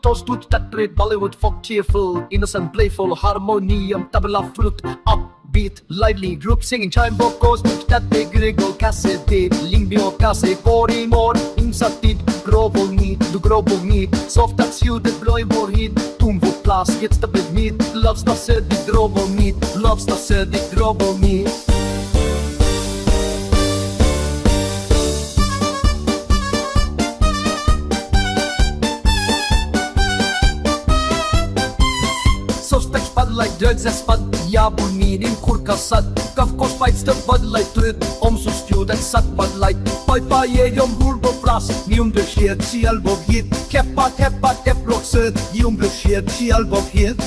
toast to that great Bollywood folk, cheerful, innocent, playful, harmonium, tabla flute, upbeat, lively group singing chime vocals, that big Gregor Cassidy, limbio case, cori mor, insatid, grobo meat, soft as you the bloy more heat, tumbo plus, gets the big meat, loves the said the grobo meat, loves the said the grobo meat. Suspects bad like drugs as bad, jabul meaning kurkasat. Of course fights the bad light to it, so student sat bad light. Pai yom burbo plas, nium de shit, si albog hit. Keppat, heppat, eproxet, yum de shit, si albog hit.